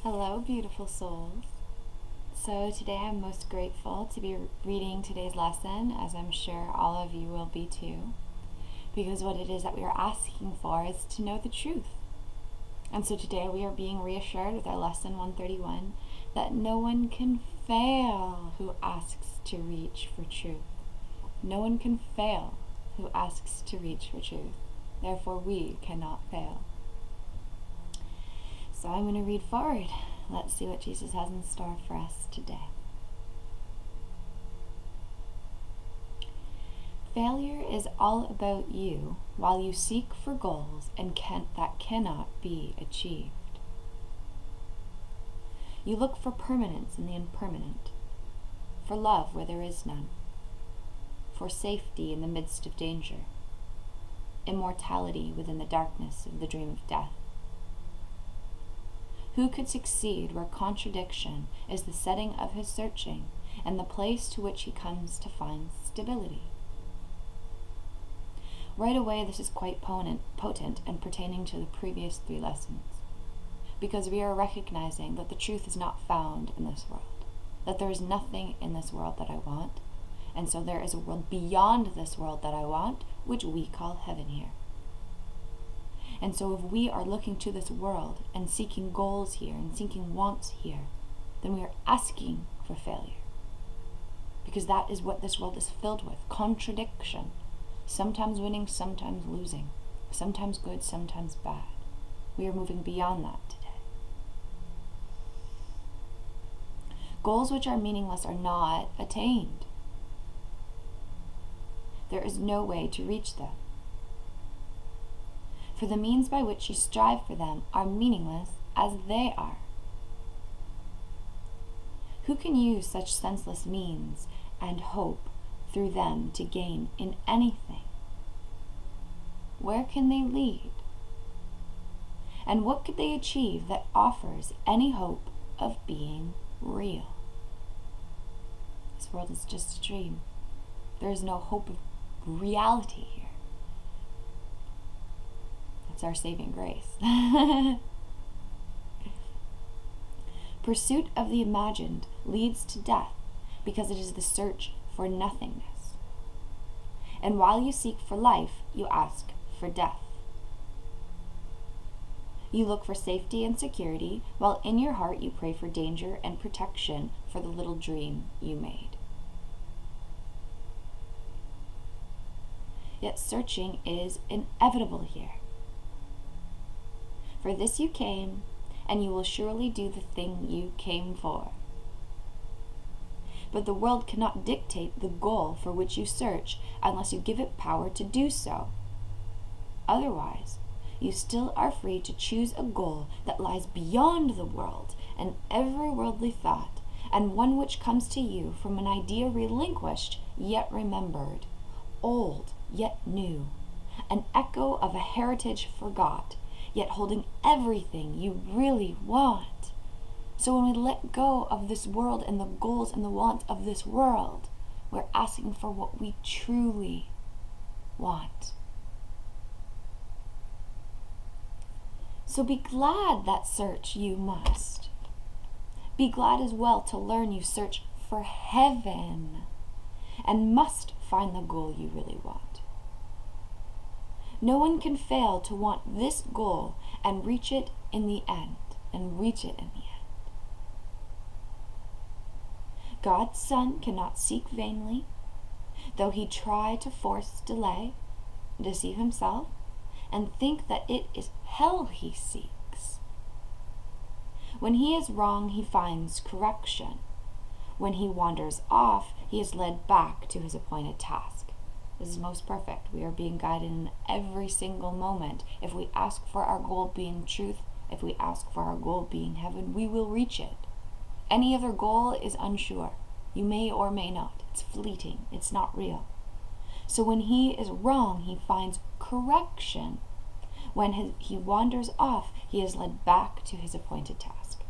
Hello, beautiful souls. So today I'm most grateful to be reading today's lesson, as I'm sure all of you will be too, because what it is that we are asking for is to know the truth. And so today we are being reassured with our lesson 131 that no one can fail who asks to reach for truth. No one can fail who asks to reach for truth. Therefore, we cannot fail. So I'm going to read forward. Let's see what Jesus has in store for us today. Failure is all about you while you seek for goals that cannot be achieved. You look for permanence in the impermanent, for love where there is none, for safety in the midst of danger, immortality within the darkness of the dream of death. Who could succeed where contradiction is the setting of his searching and the place to which he comes to find stability? Right away, this is quite potent and pertaining to the previous 3 lessons, because we are recognizing that the truth is not found in this world, that there is nothing in this world that I want, and so there is a world beyond this world that I want, which we call heaven here. And so if we are looking to this world and seeking goals here and seeking wants here, then we are asking for failure. Because that is what this world is filled with, contradiction. Sometimes winning, sometimes losing. Sometimes good, sometimes bad. We are moving beyond that today. Goals which are meaningless are not attained. There is no way to reach them. For the means by which you strive for them are meaningless as they are. Who can use such senseless means and hope through them to gain in anything? Where can they lead? And what could they achieve that offers any hope of being real? This world is just a dream. There is no hope of reality here. It's our saving grace. Pursuit of the imagined leads to death because it is the search for nothingness. And while you seek for life, you ask for death. You look for safety and security, while in your heart you pray for danger and protection for the little dream you made. Yet searching is inevitable here. For this you came, and you will surely do the thing you came for. But the world cannot dictate the goal for which you search unless you give it power to do so. Otherwise, you still are free to choose a goal that lies beyond the world and every worldly thought, and one which comes to you from an idea relinquished yet remembered, old yet new, an echo of a heritage forgot, yet holding everything you really want. So when we let go of this world and the goals and the wants of this world, we're asking for what we truly want. So be glad that search you must. Be glad as well to learn you search for heaven and must find the goal you really want. No one can fail to want this goal and reach it in the end. God's Son cannot seek vainly, though he try to force delay, deceive himself, and think that it is hell he seeks. When he is wrong, he finds correction. When he wanders off, he is led back to his appointed task. This is most perfect. We are being guided in every single moment. If we ask for our goal being truth, if we ask for our goal being heaven, we will reach it. Any other goal is unsure. You may or may not. It's fleeting. It's not real. So when he is wrong, he finds correction. When he wanders off, he is led back to his appointed task.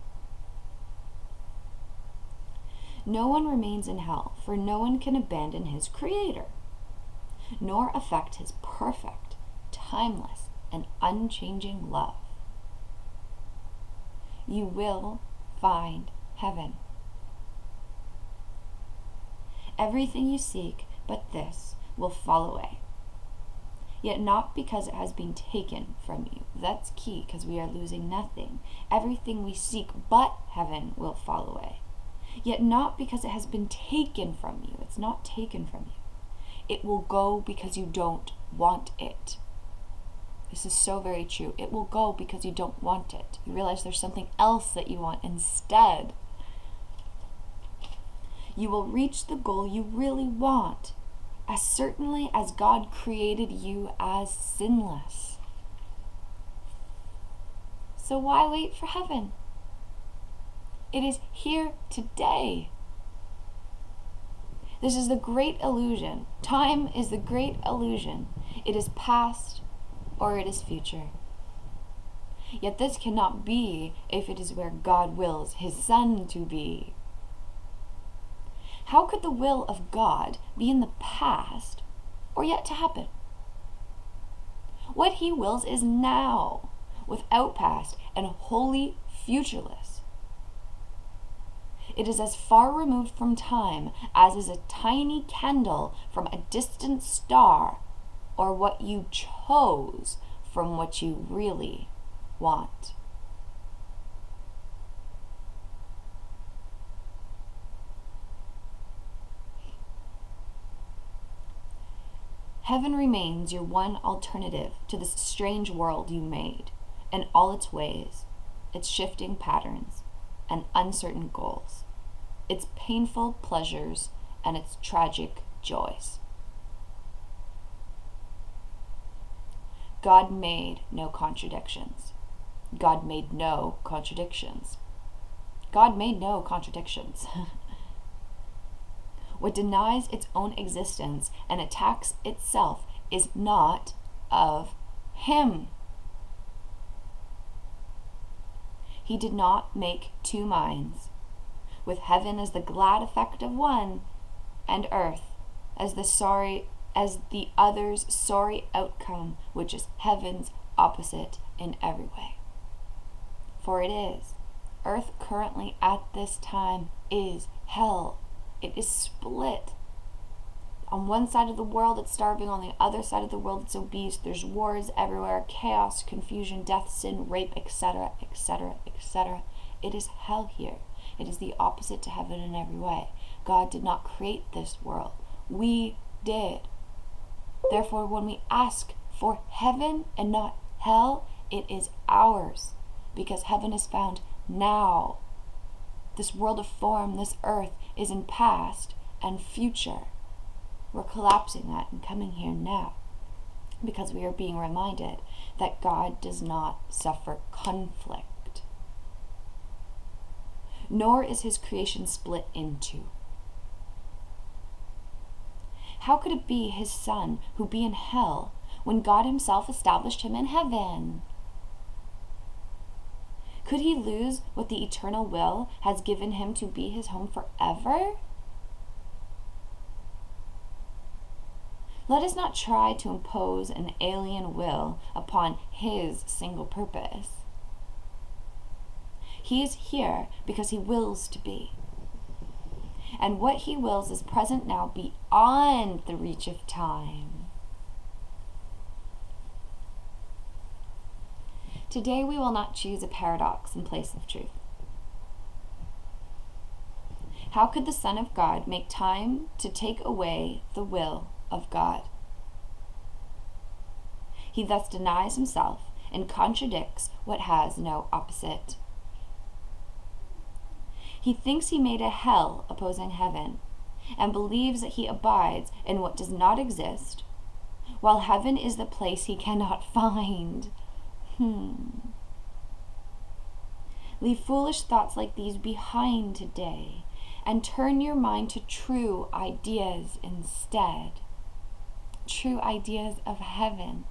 No one remains in hell, for no one can abandon his Creator, nor affect his perfect, timeless, and unchanging love. You will find heaven. Everything you seek but this will fall away, yet not because it has been taken from you. That's key, because we are losing nothing. Everything we seek but heaven will fall away, yet not because it has been taken from you. It's not taken from you. It will go because you don't want it. This is so very true. It will go because you don't want it. You realize there's something else that you want instead. You will reach the goal you really want, as certainly as God created you as sinless. So why wait for heaven? It is here today. This is the great illusion. Time is the great illusion. It is past or it is future. Yet this cannot be if it is where God wills his Son to be. How could the will of God be in the past or yet to happen? What he wills is now, without past and wholly futureless. It is as far removed from time as is a tiny candle from a distant star, or what you chose from what you really want. Heaven remains your one alternative to this strange world you made, and all its ways, its shifting patterns, and uncertain goals, its painful pleasures, and its tragic joys. God made no contradictions. God made no contradictions. God made no contradictions. What denies its own existence and attacks itself is not of him. He did not make two minds, with heaven as the glad effect of one, and earth as the other's sorry outcome, which is heaven's opposite in every way. For it is. Earth currently at this time is hell. It is split. On one side of the world, it's starving. On the other side of the world, it's obese. There's wars everywhere, chaos, confusion, death, sin, rape, etc., etc., etc. It is hell here. It is the opposite to heaven in every way. God did not create this world. We did. Therefore, when we ask for heaven and not hell, it is ours, because heaven is found now. This world of form, this earth, is in past and future. We're collapsing that and coming here now, because we are being reminded that God does not suffer conflict, nor is his creation split in two. How could it be his Son who be in hell when God himself established him in heaven? Could he lose what the eternal will has given him to be his home forever? Let us not try to impose an alien will upon his single purpose. He is here because he wills to be. And what he wills is present now beyond the reach of time. Today we will not choose a paradox in place of truth. How could the Son of God make time to take away the will of God? He thus denies himself and contradicts what has no opposite. He thinks he made a hell opposing heaven, and believes that he abides in what does not exist, while heaven is the place he cannot find. Leave foolish thoughts like these behind today, and turn your mind to true ideas instead. True ideas of heaven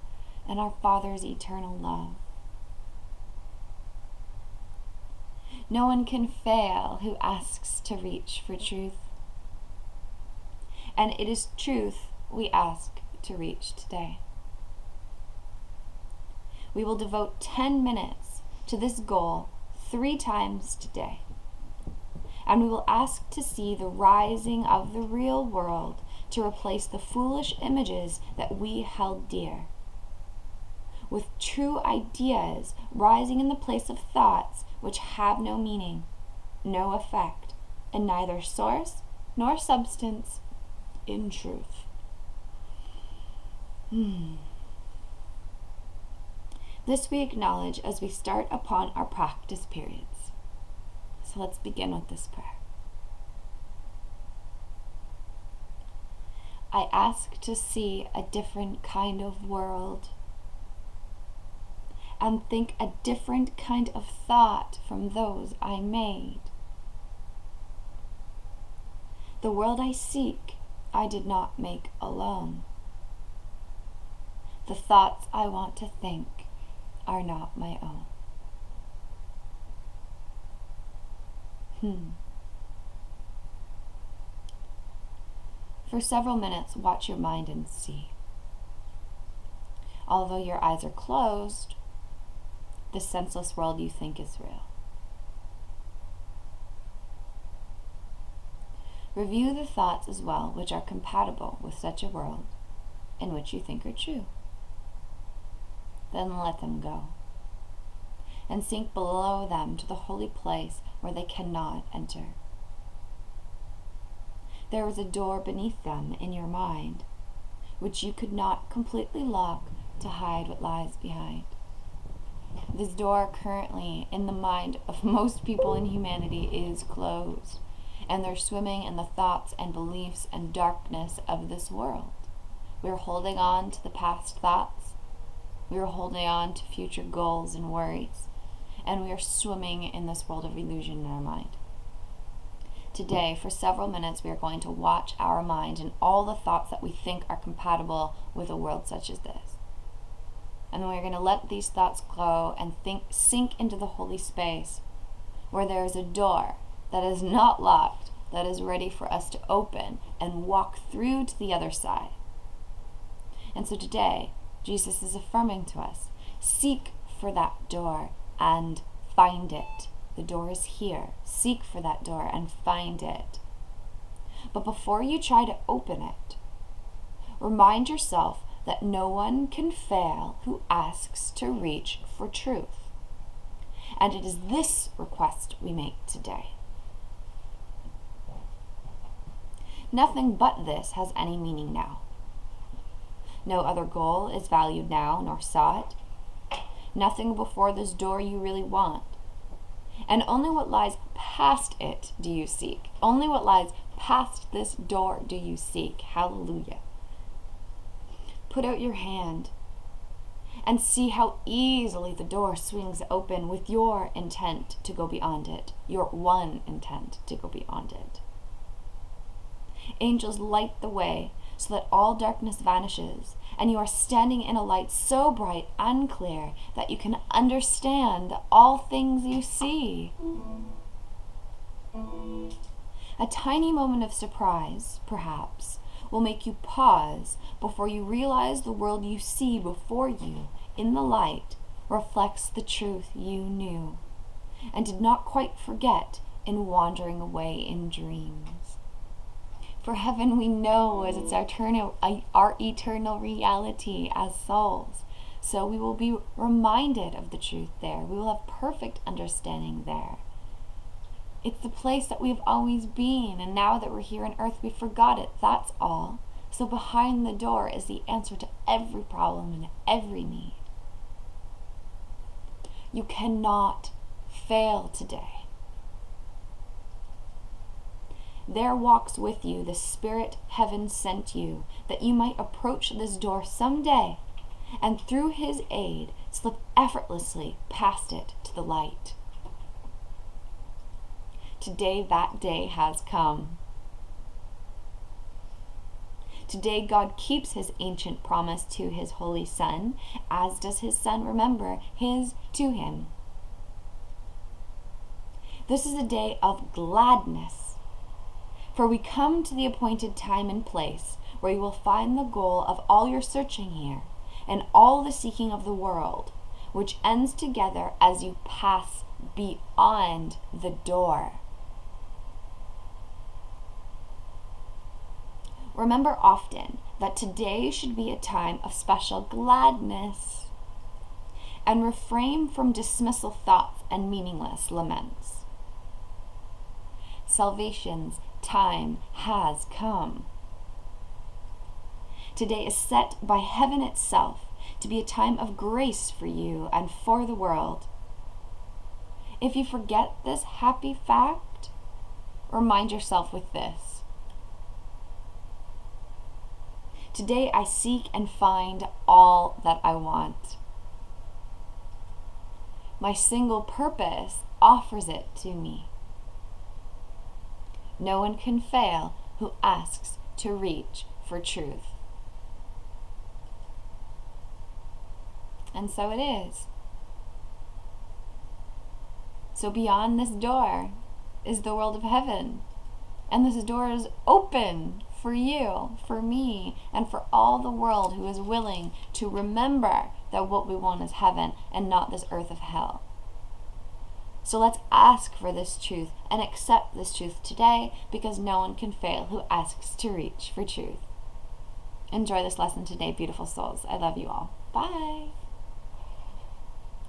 and our Father's eternal love. No one can fail who asks to reach for truth. And it is truth we ask to reach today. We will devote 10 minutes to this goal 3 times today. and we will ask to see the rising of the real world to replace the foolish images that we held dear, with true ideas rising in the place of thoughts which have no meaning, no effect, and neither source nor substance in truth. This we acknowledge as we start upon our practice periods. So let's begin with this prayer. I ask to see a different kind of world and think a different kind of thought from those I made. The world I seek, I did not make alone. The thoughts I want to think are not my own. For several minutes, watch your mind and see. Although your eyes are closed, the senseless world you think is real. Review the thoughts as well which are compatible with such a world and which you think are true. Then let them go and sink below them to the holy place where they cannot enter. There is a door beneath them in your mind which you could not completely lock to hide what lies behind. This door currently in the mind of most people in humanity is closed, and they're swimming in the thoughts and beliefs and darkness of this world. We're holding on to the past thoughts. We are holding on to future goals and worries, and we are swimming in this world of illusion in our mind. Today, for several minutes, we are going to watch our mind and all the thoughts that we think are compatible with a world such as this. And then we're going to let these thoughts go and sink into the holy space where there is a door that is not locked, that is ready for us to open and walk through to the other side. And so today, Jesus is affirming to us, seek for that door and find it. The door is here. Seek for that door and find it. But before you try to open it, remind yourself that no one can fail who asks to reach for truth. And it is this request we make today. Nothing but this has any meaning now. No other goal is valued now nor sought. Nothing before this door you really want. And only what lies past it do you seek. Only what lies past this door do you seek. Hallelujah. Put out your hand and see how easily the door swings open with your intent to go beyond it. Your one intent to go beyond it. Angels light the way so that all darkness vanishes, and you are standing in a light so bright and clear that you can understand all things you see. A tiny moment of surprise, perhaps, will make you pause before you realize the world you see before you in the light reflects the truth you knew and did not quite forget in wandering away in dreams. For heaven we know as it's our eternal reality as souls. So we will be reminded of the truth there. We will have perfect understanding there. It's the place that we've always been, and now that we're here on earth, we forgot it. That's all. So behind the door is the answer to every problem and every need. You cannot fail today. There walks with you the Spirit heaven sent you, that you might approach this door someday, and through his aid slip effortlessly past it to the light. Today that day has come. Today God keeps his ancient promise to his holy Son, as does his Son remember his to him. This is a day of gladness. For we come to the appointed time and place where you will find the goal of all your searching here and all the seeking of the world, which ends together as you pass beyond the door. Remember often that today should be a time of special gladness, and refrain from dismissal thoughts and meaningless laments. Salvation's time has come. Today is set by heaven itself to be a time of grace for you and for the world. If you forget this happy fact, remind yourself with this. Today I seek and find all that I want. My single purpose offers it to me. No one can fail who asks to reach for truth. And so it is. So beyond this door is the world of heaven. And this door is open for you, for me, and for all the world who is willing to remember that what we want is heaven and not this earth of hell. So let's ask for this truth and accept this truth today, because no one can fail who asks to reach for truth. Enjoy this lesson today, beautiful souls. I love you all. Bye.